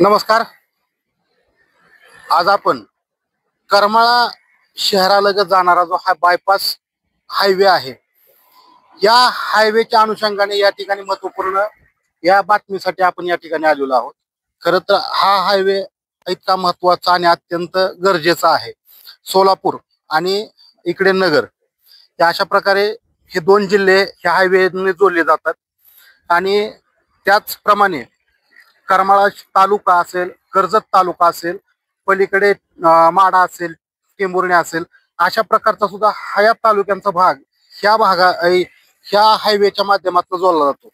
नमस्कार. आज आपण करमाळा शहरालगत जाणारा जो हा बायपास हायवे आहे, या हायवेच्या अनुषंगाने या ठिकाणी महत्वपूर्ण या बातमीसाठी आपण या ठिकाणी आलेलो आहोत. खरं तर हा हायवे इतका महत्वाचा आणि अत्यंत गरजेचा आहे. सोलापूर आणि इकडे नगर या अशा प्रकारे हे दोन जिल्हे ह्या हायवेने जोडले जातात आणि त्याचप्रमाणे करमाळा तालुका असेल, कर्जत तालुका असेल, पलीकडे माडा असेल, टेंभुर्णी असेल, अशा प्रकारचा सुद्धा ह्या तालुक्यांचा भाग ह्या हायवेच्या माध्यमातून जोडला जातो.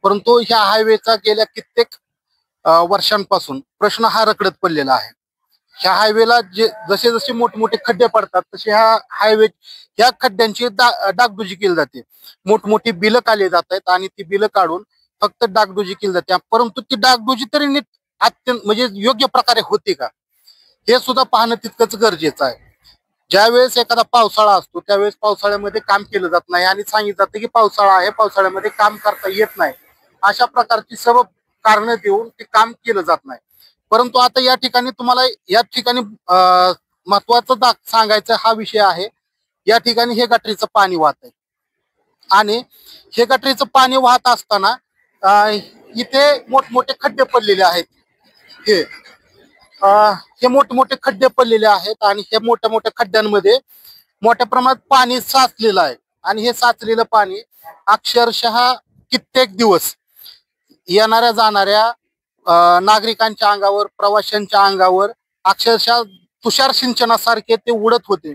परंतु ह्या हायवेचा गेल्या कित्येक वर्षांपासून प्रश्न हा रखडत पडलेला आहे. ह्या हायवेला जसे जसे मोठमोठे खड्डे पडतात तसे ह्या खड्ड्यांची डागडुजी केली जाते. मोठमोठी बिलं काढली जात आहेत आणि ती बिलं काढून फक्त डागडुजी केली जाते. परंतु ती डागडुजी तरी नीट अत्यंत म्हणजे योग्य प्रकारे होते का, हे सुद्धा पाहणं तितकंच गरजेचं आहे. ज्यावेळेस एखादा पावसाळा असतो त्यावेळेस पावसाळ्यामध्ये काम केलं जात नाही आणि सांगितलं जातं की पावसाळा आहे, पावसाळ्यामध्ये काम करता येत नाही, अशा प्रकारची सर्व कारणं देऊन ते काम केलं जात नाही. परंतु आता या ठिकाणी तुम्हाला या ठिकाणी महत्वाचं सांगायचं हा विषय आहे. या ठिकाणी हे गटरीचं पाणी वाहत आहे आणि हे गटरीचं पाणी वाहत असताना इथे मोठमोठे खड्डे पडलेले आहेत. हे हे मोठमोठे खड्डे पडलेले आहेत आणि हे मोठ्या मोठ्या खड्ड्यांमध्ये मोठ्या प्रमाणात पाणी साचलेलं आहे आणि हे साचलेलं पाणी अक्षरशः कित्येक दिवस येणाऱ्या जाणाऱ्या नागरिकांच्या अंगावर, प्रवाशांच्या अंगावर अक्षरशः तुषार सिंचनासारखे ते उडत होते.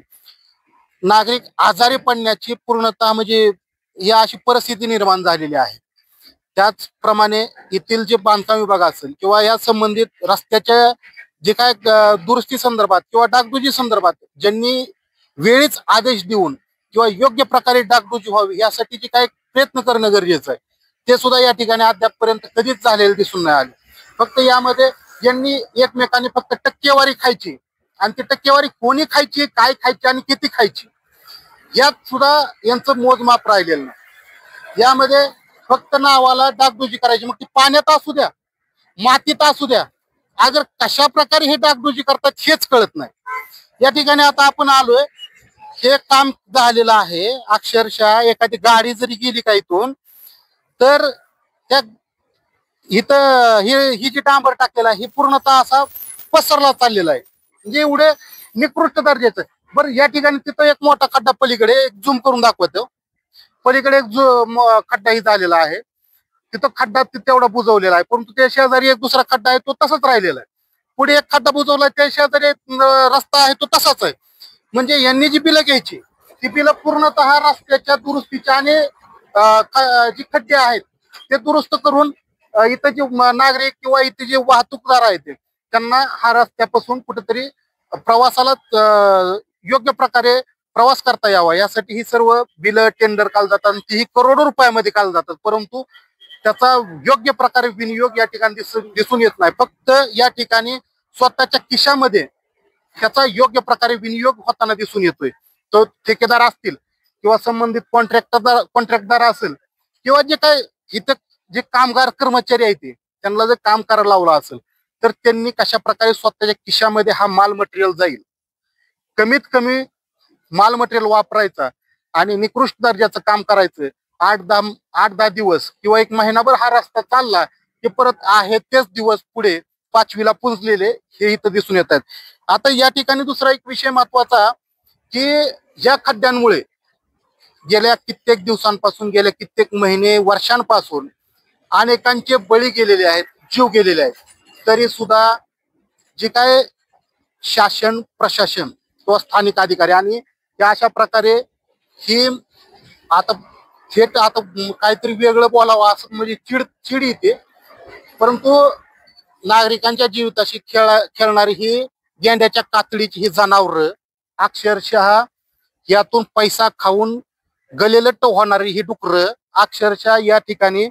नागरिक आजारी पडण्याची पूर्णतः म्हणजे ही अशी परिस्थिती निर्माण झालेली आहे. त्याचप्रमाणे येथील जे बांधकाम विभाग असेल किंवा या संबंधित रस्त्याच्या जे काय दुरुस्ती संदर्भात किंवा डागडुजी संदर्भात ज्यांनी वेळीच आदेश देऊन किंवा योग्य प्रकारे डागडुजी व्हावी यासाठी जे काही प्रयत्न करणं गरजेचं आहे, ते सुद्धा या ठिकाणी अद्यापपर्यंत कधीच झालेलं दिसून नाही आले. फक्त यामध्ये यांनी एकमेकांनी फक्त टक्केवारी खायची आणि ती टक्केवारी कोणी खायची, काय खायची आणि किती खायची यात सुद्धा यांचं मोजमाप राहिलेलं नाही. यामध्ये फक्त नावाला डागडुजी करायची, मग ती पाण्यात असू द्या, मातीत असू द्या, अगर कशा प्रकारे हे डागडुजी करतात हेच कळत नाही. या ठिकाणी आता आपण आलोय, हे काम झालेलं आहे. अक्षरशः एखादी गाडी जरी गेली का इथून तर त्या इथं ही जी डांबर टाकलेला आहे ही पूर्णतः असा पसरला चाललेला आहे, म्हणजे एवढे निकृष्ट दर्जाचं. बरं, या ठिकाणी तिथं एक मोठा खड्डा पलीकडे झूम करून दाखवतो, पलीकडे एक खड्डाही झालेला आहे. तिथं खड्डा तेवढा बुजवलेला आहे, परंतु त्या शेजारी एक दुसरा खड्डा आहे तो तसाच राहिलेला आहे. पुढे एक खड्डा बुजवला, त्या शेजारी रस्ता आहे तो तसाच आहे. म्हणजे यांनी जी बिलं घ्यायची ती बिलं पूर्णतः रस्त्याच्या दुरुस्तीच्या आणि जी खड्डे आहेत ते दुरुस्त करून इथं जे नागरिक किंवा इथे जे वाहतूकदार आहेत त्यांना हा रस्त्यापासून कुठेतरी प्रवासाला योग्य प्रकारे प्रवास करता यावा यासाठी ही सर्व बिलं टेंडर काढली जातात आणि तीही करोडो रुपयामध्ये काढली जातात. परंतु त्याचा योग्य प्रकारे विनियोग या ठिकाणी दिसून येत नाही. फक्त या ठिकाणी स्वतःच्या खिशामध्ये त्याचा योग्य प्रकारे विनियोग होताना दिसून येतोय. तो ठेकेदार असतील किंवा संबंधित कॉन्ट्रॅक्टदार असेल किंवा जे काय इथं जे कामगार कर्मचारी आहेत त्यांना जर काम करायला लावलं असेल तर त्यांनी कशा प्रकारे स्वतःच्या खिशामध्ये हा माल मटेरियल जाईल, कमीत कमी माल मटेरियल वापरायचा आणि निकृष्ट दर्जाचं काम करायचं. 8-10 दिवस किंवा एक महिनाभर हा रस्ता चालला की परत आहे तेच दिवस पुढे पाचवीला पुंजलेले हे इथं दिसून येत आहेत. आता या ठिकाणी दुसरा एक विषय महत्वाचा की या खड्ड्यांमुळे गेल्या कित्येक दिवसांपासून, गेल्या कित्येक महिने, वर्षांपासून अनेकांचे बळी गेलेले आहेत, जीव गेलेले आहेत. तरी सुद्धा जे काय शासन, प्रशासन किंवा स्थानिक अधिकारी आणि या अशा प्रकारे ही आता थेट आता काहीतरी वेगळं बोलावं असं म्हणजे चिड येते. परंतु नागरिकांच्या जीविताशी खेळणारी ही गेंड्याच्या कातडीची ही जनावर अक्षरशः यातून पैसा खाऊन गलेलट्ट होणारी ही डुकरं अक्षरशः या ठिकाणी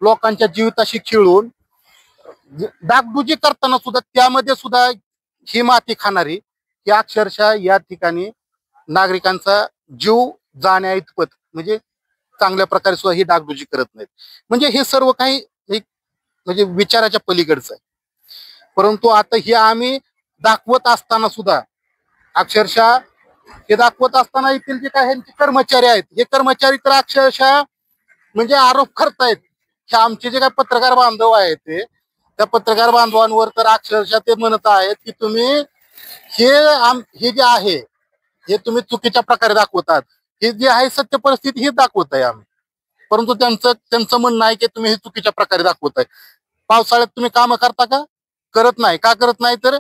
लोकांच्या जीविताशी खेळून डागडुजी करताना सुद्धा त्यामध्ये सुद्धा ही माती खाणारी ही अक्षरशः या ठिकाणी नागरिकांचा जीव जाण्या इतपत म्हणजे चांगल्या प्रकारे सुद्धा ही डागडुजी करत नाहीत. म्हणजे हे सर्व काही एक म्हणजे विचाराच्या पलीकडचं आहे. परंतु आता हे आम्ही दाखवत असताना सुद्धा अक्षरशः हे दाखवत असताना येथील जे काही ह्यांचे कर्मचारी आहेत हे कर्मचारी तर अक्षरशः म्हणजे आरोप करतायत की आमचे जे काही पत्रकार बांधव आहेत ते त्या पत्रकार बांधवांवर तर अक्षरशः ते म्हणत आहेत की तुम्ही हे जे आहे हे तुम्ही चुकीच्या प्रकारे दाखवतात. हे जे आहे सत्य परिस्थिती हे दाखवत आहे आम्ही, परंतु त्यांचं म्हणणं आहे की तुम्ही हे चुकीच्या प्रकारे दाखवताय. पावसाळ्यात तुम्ही काम करता का? करत नाही. का करत नाही? तर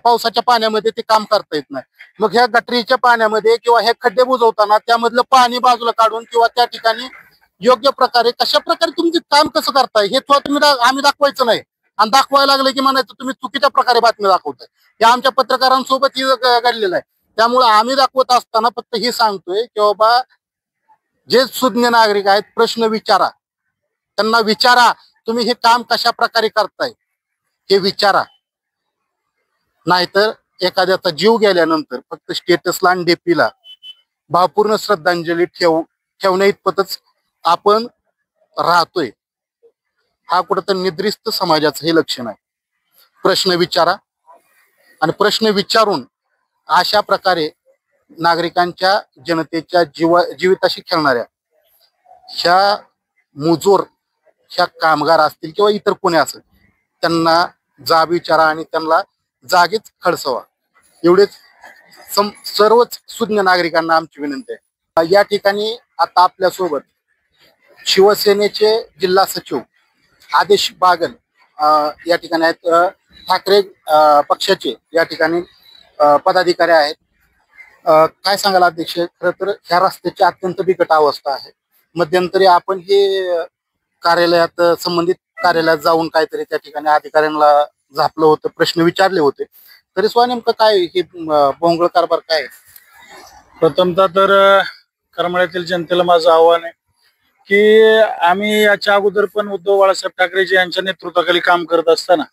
पावसाच्या पाण्यामध्ये ते काम करता येत नाही. मग ह्या गटरीच्या पाण्यामध्ये किंवा हे खड्डे बुजवताना त्यामधलं पाणी बाजूला काढून किंवा त्या ठिकाणी योग्य प्रकारे कशा प्रकारे तुमचे काम कसं करताय हे तुम्ही आम्ही दाखवायचं नाही. आणि दाखवायला लागलं की म्हणायचं तुम्ही चुकीच्या प्रकारे बातमी दाखवताय. हे आमच्या पत्रकारांसोबत घडलेलं आहे. त्यामुळे आम्ही दाखवत असताना फक्त हे सांगतोय की बाबा जे सुज्ञ नागरिक आहेत प्रश्न विचारा, त्यांना विचारा तुम्ही हे काम कशा प्रकारे करताय हे विचारा. नाहीतर एखाद्याचा जीव गेल्यानंतर फक्त स्टेटसला आणि डीपीला भावपूर्ण श्रद्धांजली ठेवण्या इतपतच आपण राहतोय. हा कुठं तर निद्रिस्त समाजाचं हे लक्षण आहे. प्रश्न विचारा आणि प्रश्न विचारून अशा प्रकारे नागरिकांच्या जनतेच्या जीविताशी खेळणाऱ्या ह्या मुजोर ह्या कामगार असतील किंवा इतर कोणी असेल त्यांना जाब विचारा आणि त्यांना जागीच खडसवा. एवढेच सर्वच सुज्ञ नागरिकांना आमची विनंती आहे. या ठिकाणी आता आपल्यासोबत शिवसेनेचे जिल्हा सचिव आदेश बागल या ठिकाणी आहेत. ठाकरे पक्षाचे या ठिकाणी पदाधिकारी आहेत. काय सांगाल अध्यक्ष? खरं तर ह्या रस्त्याची अत्यंत बिकट अवस्था आहे. मध्यंतरी आपण हे कार्यालयात संबंधित कार्यालयात जाऊन काहीतरी त्या ठिकाणी अधिकाऱ्यांना झापलं होतं, प्रश्न विचारले होते. तरी सुद्धा नेमकं काय हे भोंगळ कारभार काय? प्रथमतः तर करमाळ्यातील जनतेला माझं आव्हान आहे की आम्ही याच्या अगोदर पण उद्धव बाळासाहेब ठाकरेजी यांच्या नेतृत्वाखाली काम करत असताना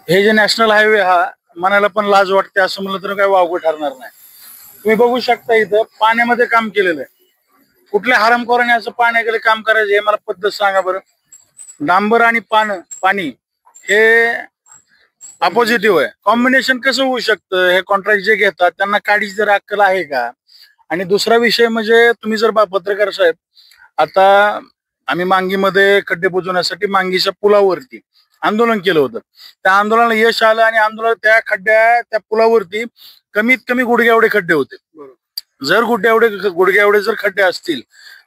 हे जे नॅशनल हायवे हा मनाला पण लाज वाटते असं म्हणलं तर काही वावगं ठरणार नाही. तुम्ही बघू शकता इथं पाण्यामध्ये काम केलेलं आहे. कुठल्या हरामखोराने असं पाण्याकडे काम करायचं हे मला पद्धत सांगा बरं. डांबर आणि पाणी हे अपोजिटिव्ह आहे. कॉम्बिनेशन कसं होऊ शकतं? हे कॉन्ट्रॅक्ट जे घेतात त्यांना काढीची जर अक्कल आहे का? आणि दुसरा विषय म्हणजे तुम्ही जर पत्रकार साहेब, आता आम्ही मांगीमध्ये खड्डे बुजवण्यासाठी मांगीच्या पुलावरती आंदोलन केलं होतं. त्या आंदोलनाला यश आलं आणि आंदोलन त्या पुलावरती कमीत कमी गुडघ्या एवढे खड्डे होते. जर गुडघ्या एवढे जर खड्डे असतील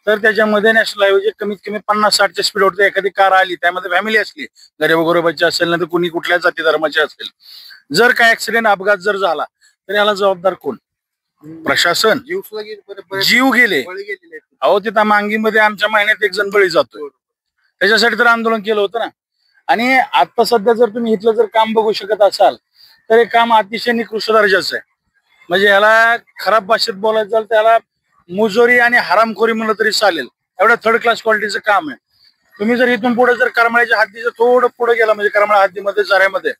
तर त्याच्यामध्ये नॅशनल हायवेचे कमीत कमी 50-60च्या स्पीडवरती एखादी कार आली, त्यामध्ये फॅमिली असली, गरीब असेल ना तर कुणी कुठल्या जाती धर्माचे असेल, जर काय ऍक्सिडेंट अपघात जर झाला तर याला जबाबदार कोण? प्रशासन. जीव गेले. अहो तिथं मांगीमध्ये आमच्या महिन्यात एक जण बळी जातोय. त्याच्यासाठी तर आंदोलन केलं होतं ना. आणि आता सध्या जर तुम्ही इथलं जर काम बघू शकत असाल तर हे काम अतिशय निकृष्ट दर्जाचं आहे. म्हणजे याला खराब भाषेत बोलायचं झालं तर याला मुजोरी आणि हरामखोरी म्हणलं तरी चालेल. एवढं थर्ड क्लास क्वालिटीचं काम आहे. तुम्ही जर इथून पुढे जर करमाळ्याच्या हद्दीचं थोडं पुढे गेला म्हणजे करमाळा हद्दीमध्ये झऱ्यामध्ये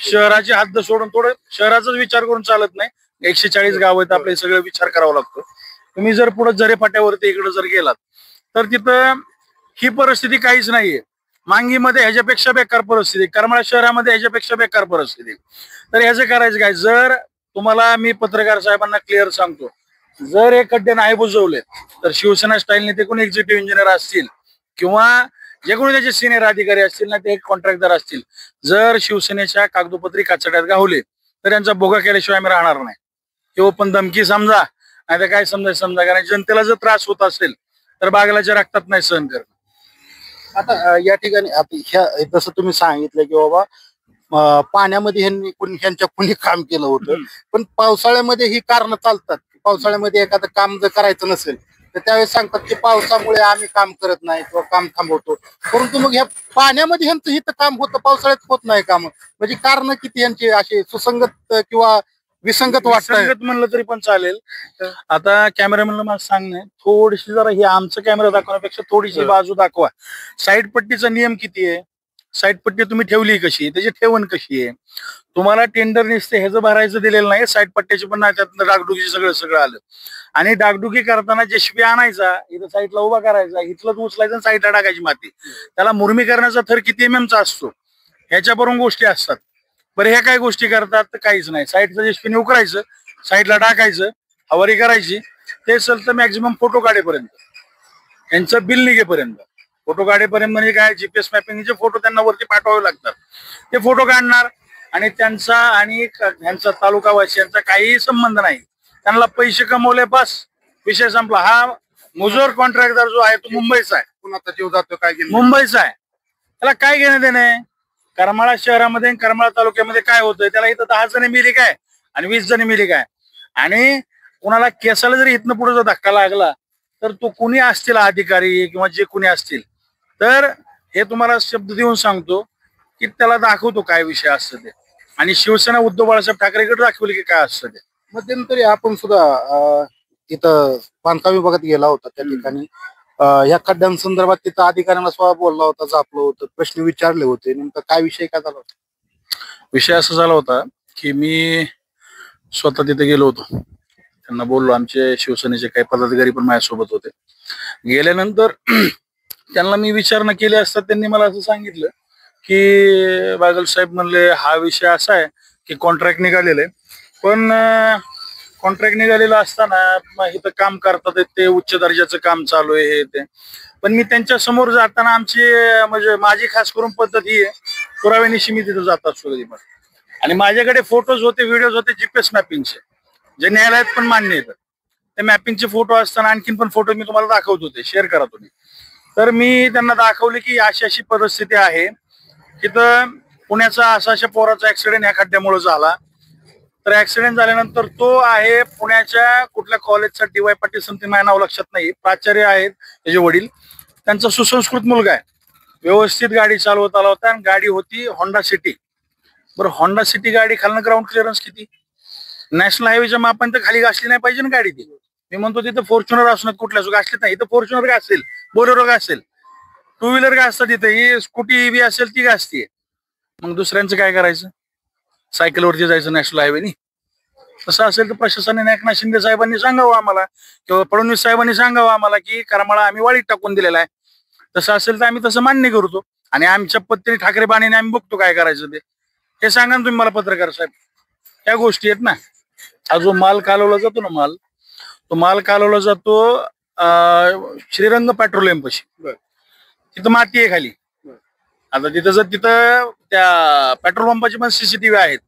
शहराची हद्द सोडून थोडं शहराचाच विचार करून चालत नाही. 140 गाव आहेत आपले, सगळे विचार करावा लागतो. तुम्ही जर पुढे झरे फाट्यावरती इकडे जर गेलात तर तिथं ही परिस्थिती काहीच नाहीये. मांगीमध्ये ह्याच्यापेक्षा बेकार परिस्थिती, करमाळा शहरामध्ये ह्याच्यापेक्षा बेकार परिस्थिती. तर ह्याचं करायचं काय? जर तुम्हाला मी पत्रकार साहेबांना क्लिअर सांगतो, जर हे खड्डे नाही बुजवले तर शिवसेना स्टाईलने ते कोणी एक्झिक्युटिव्ह इंजिनियर असतील किंवा जे कोणी त्याचे सिनियर अधिकारी असतील ना, ते कॉन्ट्रॅक्टर असतील, जर शिवसेनेच्या कागदोपत्री काचड्यात गावले तर यांचा बोगा केल्याशिवाय आम्ही राहणार नाही. किंवा पण धमकी समजा नाही तर काय समजा. कारण जनतेला जर त्रास होत असेल तर बागलाच्या रक्तात नाही सहन करणं. आता या ठिकाणी जसं तुम्ही सांगितलं की बाबा पाण्यामध्ये ह्यांच्या कुणी काम केलं होतं, पण पावसाळ्यामध्ये ही कारण चालतात. पावसाळ्यामध्ये एखादं काम जर करायचं नसेल तर त्यावेळेस सांगतात की पावसामुळे आम्ही काम करत नाही किंवा काम थांबवतो. परंतु मग ह्या पाण्यामध्ये ह्यांचं हिथं काम होतं, पावसाळ्यात होत नाही काम. म्हणजे कारण किती यांचे असे सुसंगत किंवा विसंगत वाटत म्हणलं तरी पण चालेल. आता कॅमेरामॅनला मला सांगणे थोडीशी जरा हे आमचं कॅमेरा दाखवण्यापेक्षा थोडीशी बाजू दाखवा. साईड पट्टीचा नियम किती आहे? साईड पट्टी तुम्ही ठेवली कशी? त्याची ठेवण कशी आहे? तुम्हाला टेंडर निसते ह्याचं भरायचं दिलेलं नाही, साईड पट्ट्याची पण नाही, त्यातनं डागडुगी सगळं आलं. आणि डागडुगी करताना जेसीबी आणायचा, इथं साईडला उभा करायचा, इथलं उचलायचं साईडला टाकायची माती. त्याला मुरमी करण्याचा थर किती MM चा असतो? ह्याच्यावरून गोष्टी असतात. बरं ह्या काय गोष्टी करतात तर काहीच नाही. साईडचं जेसीबीने उकरायचं, साईडला टाकायचं, हवारी करायची, ते तर मॅक्झिमम फोटो काढेपर्यंत, यांचं बिल निघेपर्यंत. फोटो काढेपर्यंत म्हणजे काय, जीपीएस मॅपिंगचे फोटो त्यांना वरती पाठवावे लागतात. ते फोटो काढणार आणि त्यांचा आणि यांचा तालुकावासियांचा काहीही संबंध नाही. त्यांना पैसे कमवले बस, विषय संपला. हा मुजोर कॉन्ट्रॅक्टर जो आहे तो मुंबईचा आहे. कुणाचा जीव जातो काय मुंबईचा आहे, त्याला काय घेणं देणं. करमाळा शहरामध्ये करमाळा तालुक्यामध्ये काय होतंय, त्याला इथं 10 जण मिली काय आणि 20 जण मिली काय. आणि कुणाला केसाला जरी इथनं पुढे जर धक्का लागला तर तो कुणी असतील अधिकारी किंवा जे कुणी असतील, तर हे तुम्हाला शब्द देऊन सांगतो की त्याला दाखवतो काय विषय असतं ते. आणि शिवसेना उद्धव बाळासाहेब ठाकरेकडे दाखवली की काय असतं ते. मध्यंतरी आपण सुद्धा तिथं बांधकाम विभागात गेला होता, त्या ठिकाणी या खड्ड्यांसंदर्भात तिथं अधिकाऱ्यांना स्वतः बोलला होता, झापलं होतं, प्रश्न विचारले होते. नेमका काय विषय काय झाला होता? विषय असा झाला होता की मी स्वतः तिथे गेलो होतो, त्यांना बोललो. आमचे शिवसेनेचे काही पदाधिकारी पण माझ्यासोबत होते. गेल्यानंतर त्यांना मी विचारणा केली असता त्यांनी मला असं सांगितलं की बागल साहेब म्हणले हा विषय असा आहे की कॉन्ट्रॅक्ट निघालेलं आहे, पण कॉन्ट्रॅक्ट निघालेलं असताना इथं काम करतात ते उच्च दर्जाचं काम चालू आहे हे ते. पण मी त्यांच्या समोर जाताना आमची म्हणजे माझी खास करून पद्धत ही आहे, पुराव्यानिशी मी तिथं जात असतो कधी पण. आणि माझ्याकडे फोटोज होते, व्हिडिओज होते जीपीएस मॅपिंगचे, जे न्यायालयात पण मान्य येतात. ते मॅपिंगचे फोटो असताना आणखीन पण फोटो मी तुम्हाला दाखवत होते, शेअर करा तुम्ही. तर मी त्यांना दाखवले की अशी अशी परिस्थिती आहे, तिथं पुण्याचा अशा पोराचा ऍक्सिडेंट ह्या खड्ड्यामुळे झाला. तर ऍक्सिडेंट झाल्यानंतर तो आहे पुण्याच्या कुठल्या कॉलेजचा, DY पाटील समथिंग, माझ्या नाव लक्षात नाही, प्राचार्य आहेत त्याचे वडील. त्यांचा सुसंस्कृत मुलगा आहे, व्यवस्थित गाडी चालवत आला होता आणि गाडी होती होंडा सिटी. बरं, होंडा सिटी गाडी खालनं ग्राउंड क्लिअरन्स किती, नॅशनल हायवेच्या मापाने तर खाली घासली नाही पाहिजे ना गाडी ती. मी म्हणतो तिथं फॉर्च्युनर असणार कुठल्याच घासलीत नाही, इथं फॉर्च्युनर काय असेल, बोलेरो काय असेल, टू व्हीलर काय असतात तिथे, ही स्कूटी बी असेल ती घासतीये. मग दुसऱ्यांचं काय करायचं, सायकलवरती जायचं नॅशनल हायवेनी. तसं असेल तर प्रशासनाने एकनाथ शिंदे साहेबांनी सांगावं आम्हाला किंवा फडणवीस साहेबांनी सांगावं आम्हाला की करमाळा आम्ही वाळीत टाकून दिलेला आहे. तसं असेल तर आम्ही तसं मान्य करतो आणि आमच्या पत्नी ठाकरे बाणीने आम्ही बघतो काय करायचं ते. हे सांगा ना तुम्ही मला पत्रकार साहेब. त्या गोष्टी आहेत ना. हा जो माल कालवला जातो ना, तो माल कालवला जातो श्रीरंग पेट्रोलियम पाशी. तिथं माती आहे खाली. आता तिथं त्या पेट्रोल पंपाची पण सीसीटीव्ही आहेत,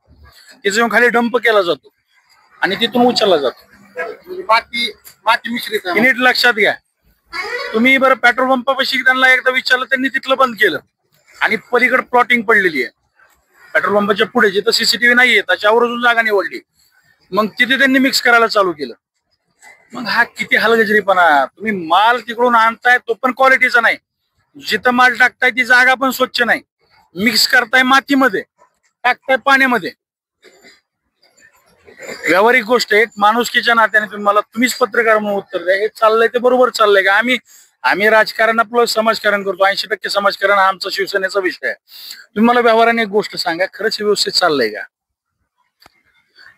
तिथं खाली डंप केला जातो आणि तिथून उचलला जातो. माती मिश्रित आहे. नीट लक्षात घ्या तुम्ही. बरं, पेट्रोल पंपापाशी त्यांना एकदा विचारलं, त्यांनी तिथलं बंद केलं आणि पलीकडे प्लॉटिंग पडलेली आहे. पेट्रोल पंपाच्या पुढे जिथं सीसीटीव्ही नाहीये त्याच्यावर अजून जागा निवडली, मग तिथे त्यांनी मिक्स करायला चालू केलं. मग हा किती हलगजरीपणा. तुम्ही माल तिकडून आणताय तो पण क्वालिटीचा नाही, जिथं माल टाकताय ती जागा पण स्वच्छ नाही, मिक्स करताय मातीमध्ये, टाकताय पाण्यामध्ये. व्यावहारिक गोष्ट आहे, माणुसकीच्या नात्याने तुम्हीच पत्रकार म्हणून उत्तर द्या. हे चाललंय ते बरोबर चाललंय का? आम्ही राजकारण प्लस समाजकारण करतो, 80% समाजकारण हा आमचा शिवसेनेचा विषय आहे. तुम्ही मला व्यवहाराने एक गोष्ट सांगा, खरंच व्यवस्थित चाललंय का?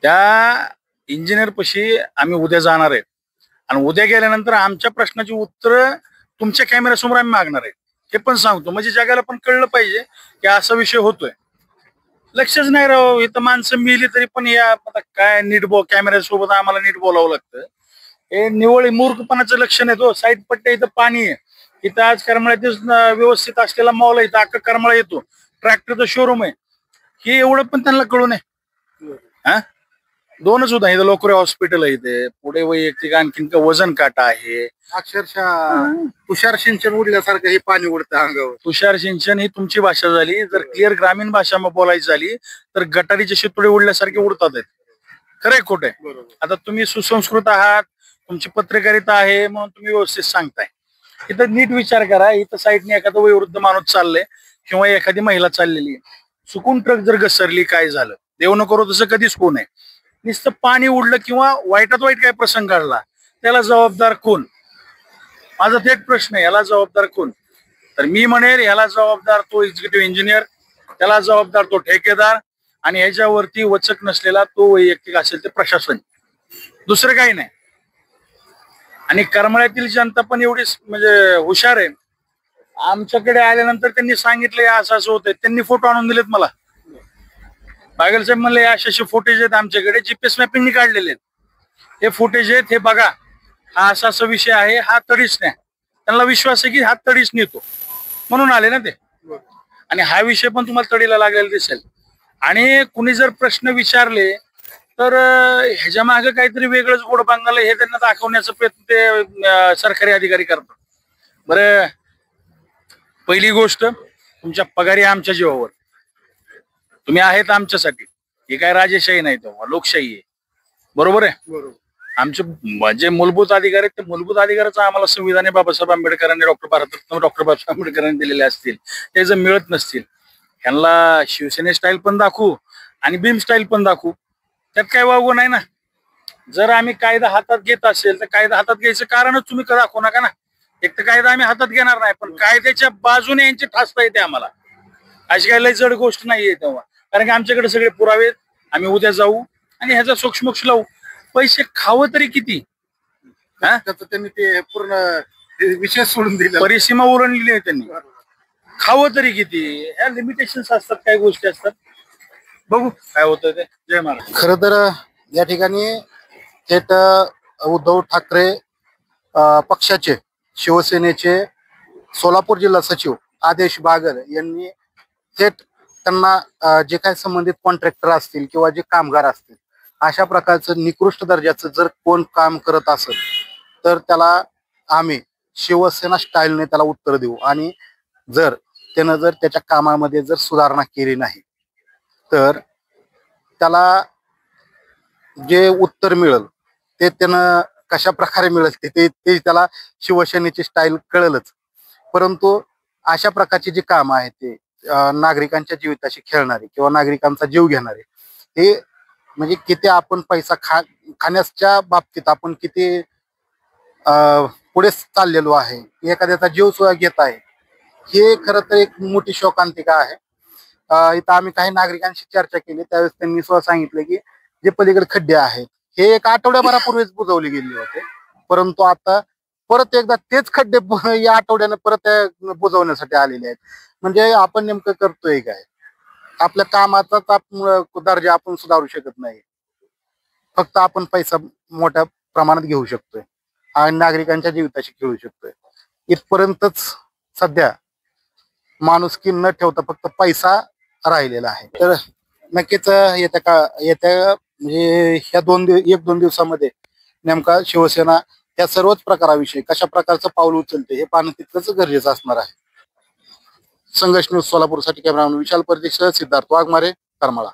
त्या इंजिनियर पशी आम्ही उद्या जाणार आहे आणि उद्या गेल्यानंतर आमच्या प्रश्नाची उत्तर तुमच्या कॅमेऱ्यासमोर आम्ही मागणार आहे, हे पण सांगतो. म्हणजे जगाला पण कळलं पाहिजे की असा विषय होतोय. लक्षच नाही राव, इथं माणसं मिली तरी पण या काय नीट कॅमेऱ्यासोबत आम्हाला नीट बोलावं लागतं. हे निवळ मूर्खपणाचं लक्षण आहे. तो साईड पट्ट्या, इथं पाणी आहे, इथं आज करमाळ्यात व्यवस्थित असलेला मॉल आहे, इथं अख्खा करमाळा येतो, ट्रॅक्टरचं शोरूम आहे, हे एवढं पण त्यांना कळू नये. हा, 2च होता इथं, लोकरे हॉस्पिटल आहे इथे, पुढे वैयक्तिक आणखीन वजन काटा आहे. अक्षरशः तुषार सिंचन उडल्यासारखं हे पाणी उडतं अंगावर. तुषार सिंचन ही तुमची भाषा झाली. जर क्लिअर ग्रामीण भाषा बोलायची झाली तर गटारीचे शितोडे उडल्यासारखे उडतात आहेत. खरंय खोटंय? आता तुम्ही सुसंस्कृत आहात, तुमची पत्रकारिता आहे म्हणून तुम्ही व्यवस्थित सांगताय. इथं नीट विचार करा, इथं साईडने एखादा वयोवृद्ध माणूस चाललंय किंवा एखादी महिला चाललेली आहे, चुकून ट्रक जर घसरली, काय झालं, देव न करो तसं कधीच होऊ नये. नुसतं पाणी उडलं किंवा वाईटात वाईट काय प्रसंग घडला, त्याला जबाबदार कोण? माझा थेट प्रश्न आहे, याला जबाबदार कोण? तर मी म्हणेल याला जबाबदार तो एक्झिक्युटिव्ह इंजिनियर, त्याला जबाबदार तो ठेकेदार आणि ह्याच्यावरती वचक नसलेला तो वैयक्तिक असेल ते प्रशासन, दुसरं काही नाही. आणि करमाळ्यातील जनता पण एवढी म्हणजे हुशार आहे. आमच्याकडे आल्यानंतर त्यांनी सांगितलं असं असं होतंय. त्यांनी फोटो आणून दिलेत मला. बागेल साहेब म्हणले असे असे फुटेज आहेत आमच्याकडे, जीपीएस मॅपिंगनी काढलेले आहेत. हे फुटेज आहेत, हे बघा, हा असा असा विषय आहे, हा तडीच नाही. त्यांना विश्वास आहे की हा तडीच नेतो म्हणून आले ना ते. आणि हा विषय पण तुम्हाला तडीला लागलेला दिसेल. आणि कुणी जर प्रश्न विचारले तर ह्याच्या मागे काहीतरी वेगळंच गोड बांगलं हे त्यांना दाखवण्याचा प्रयत्न ते सरकारी अधिकारी करतात. बरं, पहिली गोष्ट, तुमच्या पगारी आमच्या जीवावर, तुम्ही आहेत आमच्यासाठी. हे काय राजेशाही नाही, तेव्हा लोकशाही आहे. बरोबर आहे. आमचे जे मूलभूत अधिकार आहेत, ते मूलभूत अधिकाराचा आम्हाला संविधान बाबासाहेब आंबेडकरांनी, डॉक्टर बाबासाहेब आंबेडकरांनी दिलेले असतील, ते जर मिळत नसतील, त्यांना शिवसेने स्टाईल पण दाखवू आणि भीम स्टाईल पण दाखवू, त्यात काय वावगं नाही ना. जर आम्ही कायदा हातात घेत असेल तर कायदा हातात घ्यायचं कारणच तुम्ही दाखवू नका ना. एक तर कायदा आम्ही हातात घेणार नाही, पण कायद्याच्या बाजूने यांची ठासता येते आम्हाला. अशी काही लय जड गोष्ट नाहीये तेव्हा, कारण की आमच्याकडे सगळे पुरावे आहेत. आम्ही उद्या जाऊ आणि ह्याचा सोक्षमोक्ष लावू. पैसे खावं तरी किती, त्यांनी ते पूर्ण विषय सोडून दिले, परिसीमा ओलांडलेली आहे त्यांनी. खावं तरी किती, ह्या लिमिटेशन्स असतात, काही गोष्टी असतात. बघू काय होतं ते. जय महाराज. खर तर या ठिकाणी थेट उद्धव ठाकरे पक्षाचे, शिवसेनेचे सोलापूर जिल्हा सचिव आदेश बागल यांनी थेट त्यांना जे काही संबंधित कॉन्ट्रॅक्टर असतील किंवा जे कामगार असतील, अशा प्रकारचं निकृष्ट दर्जाचं जर कोण काम करत असेल तर त्याला आम्ही शिवसेना स्टाईलने त्याला उत्तर देऊ. आणि जर त्यानं जर त्याच्या कामामध्ये जर सुधारणा केली नाही तर त्याला जे उत्तर मिळेल ते त्यानं कशा प्रकारे मिळेल ते त्याला शिवसेनेची स्टाईल कळेलच. परंतु अशा प्रकारची जी कामं आहेत ते नागरिकांच्या जीविताशी खेळणारे किंवा नागरिकांचा जीव घेणारे, हे म्हणजे किती आपण पैसा खाण्याच्या बाबतीत आपण किती पुढे चाललेलो आहे, एखाद्याचा जीव सुद्धा घेत आहे, हे खरं तर एक मोठी शोकांतिका आहे. इथं आम्ही काही नागरिकांशी चर्चा केली, त्यावेळेस त्यांनी सुद्धा सांगितलं की जे पलीकडे खड्डे आहेत हे 1 आठवड्याभरापूर्वीच बुजवले गेले होते, परंतु आता परत एकदा तेच खड्डे या आठवड्यानं परत बुजवण्यासाठी आलेले आहेत. म्हणजे आपण नेमकं करतोय काय? आपल्या कामाचा दर्जा आपण सुधारू शकत नाही, फक्त आपण पैसा मोठ्या प्रमाणात घेऊ शकतोय आणि नागरिकांच्या जीविताशी खेळू शकतोय. इथपर्यंतच सध्या माणुसकी न ठेवता फक्त पैसा राहिलेला आहे. तर नक्कीच येत्या म्हणजे ह्या 1-2 दिवसामध्ये नेमका शिवसेना या सर्वच प्रकाराविषयी कशा प्रकारचं पाऊल उचलते हे पाहणं तितकंच गरजेचं असणार आहे. संघर्ष न्यूज सोलापूरसाठी कॅमेरामॅन विशाल परदेशी, सिद्धार्थ वाघमारे, करमाळा.